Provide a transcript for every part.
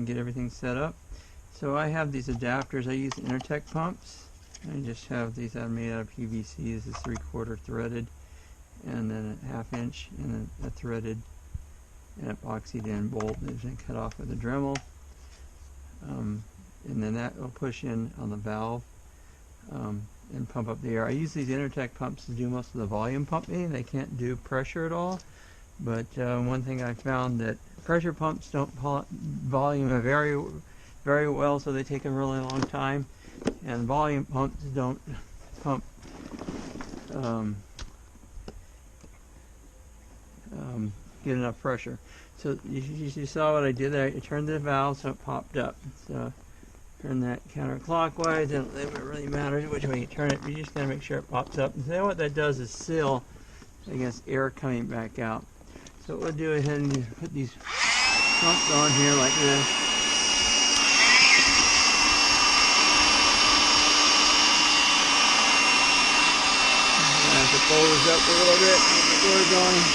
and get everything set up. So I have these adapters. I use Intertech pumps. I just have these that are made out of PVC. This is 3/4 threaded, and then a 1/2 inch, and a threaded and epoxied in bolt that's been cut off with a Dremel. And then that will push in on the valve and pump up the air. I use these Intertech pumps to do most of the volume pumping. They can't do pressure at all, but one thing I found that pressure pumps don't pump volume very, very well, so they take a really long time, and volume pumps don't pump get enough pressure. So you saw what I did there. I turned the valve so it popped up. So turn that counterclockwise, and it really matters which way you turn it. You just gotta make sure it pops up. And then what that does is seal against air coming back out. So we'll do ahead and put these pumps on here like this. I have to fold this up a little bit to get the door going.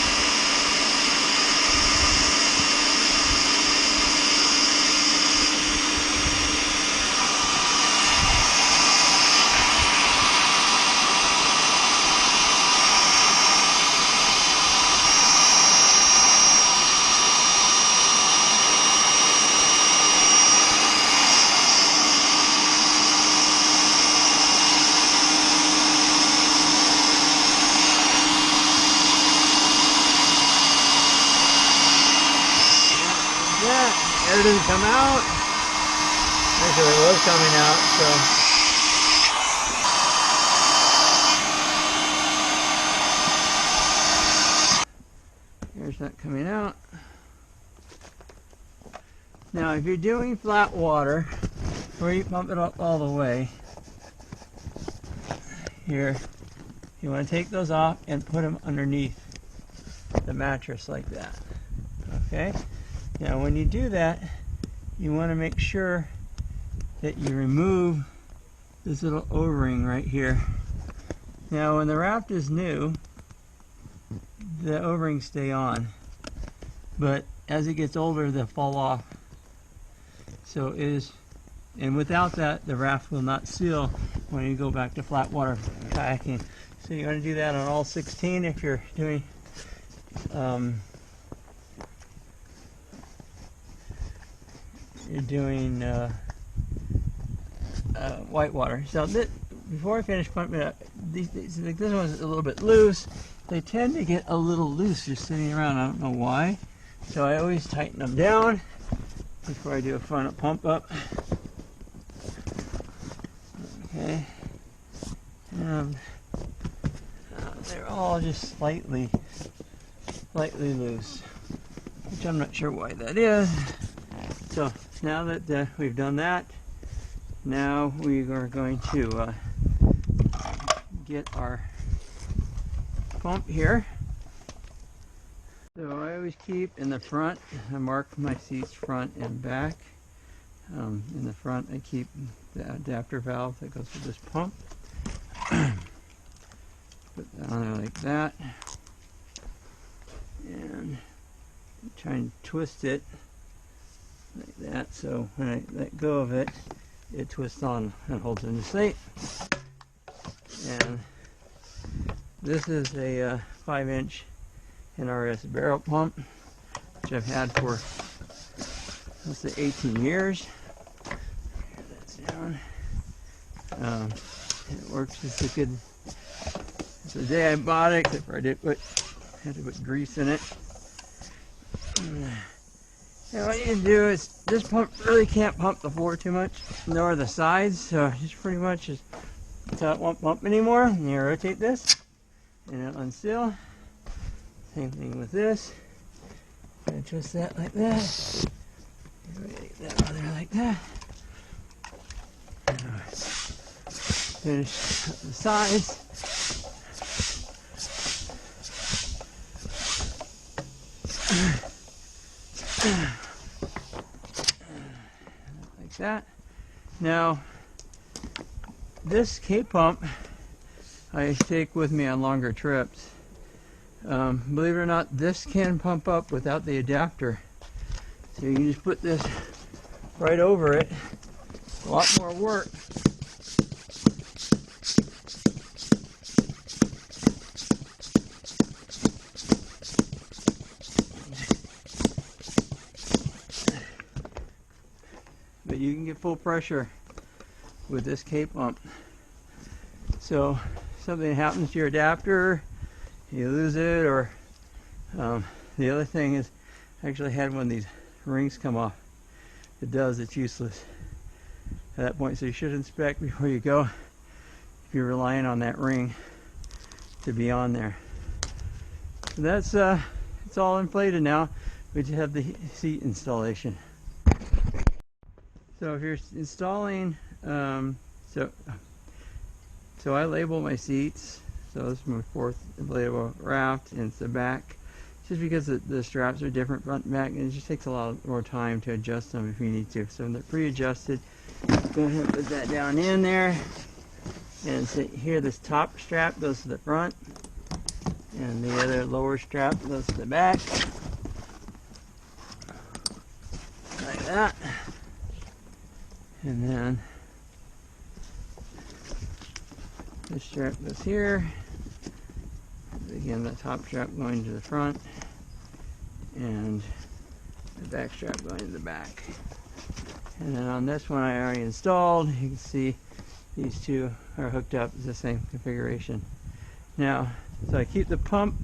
Air didn't come out. Actually, it was coming out, so air's not coming out. Now, if you're doing flat water, where you pump it up all the way, here, you want to take those off and put them underneath the mattress like that. Okay? Now when you do that, you want to make sure that you remove this little O-ring right here. Now when the raft is new, the O-rings stay on, but as it gets older they'll fall off. So it is, and without that the raft will not seal when you go back to flat water kayaking. So you want to do that on all 16 if you're doing whitewater. So before I finish pumping it up, this one's a little bit loose. They tend to get a little loose just sitting around. I don't know why. So I always tighten them down before I do a final pump up. Okay. They're all just slightly loose, which I'm not sure why that is. So now that we've done that, now we are going to get our pump here. So I always keep in the front, I mark my seats front and back. In the front I keep the adapter valve that goes with this pump. Put that on there like that. And try and twist it like that, so when I let go of it, it twists on and holds it in place. And this is a 5-inch NRS barrel pump, which I've had for, let's say, 18 years. That's down. It works just as good as the day I bought it, except for I had to put grease in it. And what you do is, this pump really can't pump the floor too much, nor the sides, so just pretty much just until it won't pump anymore. And you rotate this, and it'll unseal. Same thing with this. And twist that like that. Get that on there like that. Finish the sides. Like that. Now, this K-pump I take with me on longer trips. Believe it or not, this can pump up without the adapter. So you just put this right over it. A lot more work. But you can get full pressure with this K pump. So something happens to your adapter, you lose it, or the other thing is, I actually had one of these rings come off. If it does, it's useless at that point. So you should inspect before you go if you're relying on that ring to be on there. So that's it's all inflated now. We just have the seat installation. So if you're installing, so I label my seats. So this is my 4th inflatable raft, and it's the back. Just because the straps are different front and back, and it just takes a lot more time to adjust them if you need to. So they're pre-adjusted. Go ahead and put that down in there. And so here, this top strap goes to the front, and the other lower strap goes to the back. Like that. And then this strap goes here. Again, the top strap going to the front, and the back strap going to the back. And then on this one I already installed, you can see these two are hooked up. It's the same configuration. Now, so I keep the pump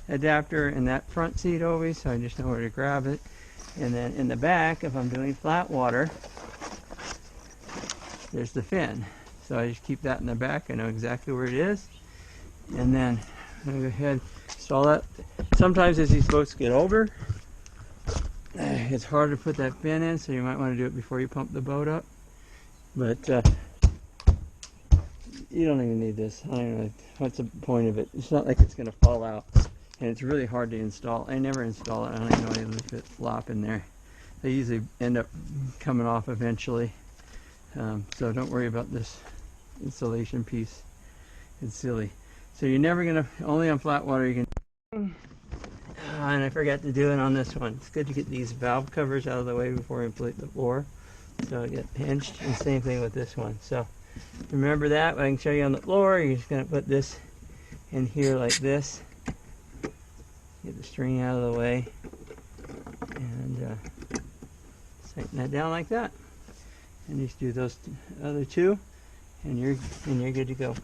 adapter in that front seat always, so I just know where to grab it. And then in the back, if I'm doing flat water, there's the fin. So I just keep that in the back. I know exactly where it is. And then I'm going to go ahead and install that. Sometimes as these boats get older, it's hard to put that fin in, so you might want to do it before you pump the boat up. But you don't even need this. I don't know what's the point of it. It's not like it's going to fall out, and it's really hard to install. I never install it. I don't even know if it flop in there. They usually end up coming off eventually. So don't worry about this installation piece. It's silly. So you're never going to, only on flat water you can, and I forgot to do it on this one. It's good to get these valve covers out of the way before you inflate the floor. So it gets pinched, and same thing with this one. So remember that. I can show you on the floor. You're just going to put this in here like this. Get the string out of the way, and tighten that down like that. And just do those other two, and you're good to go.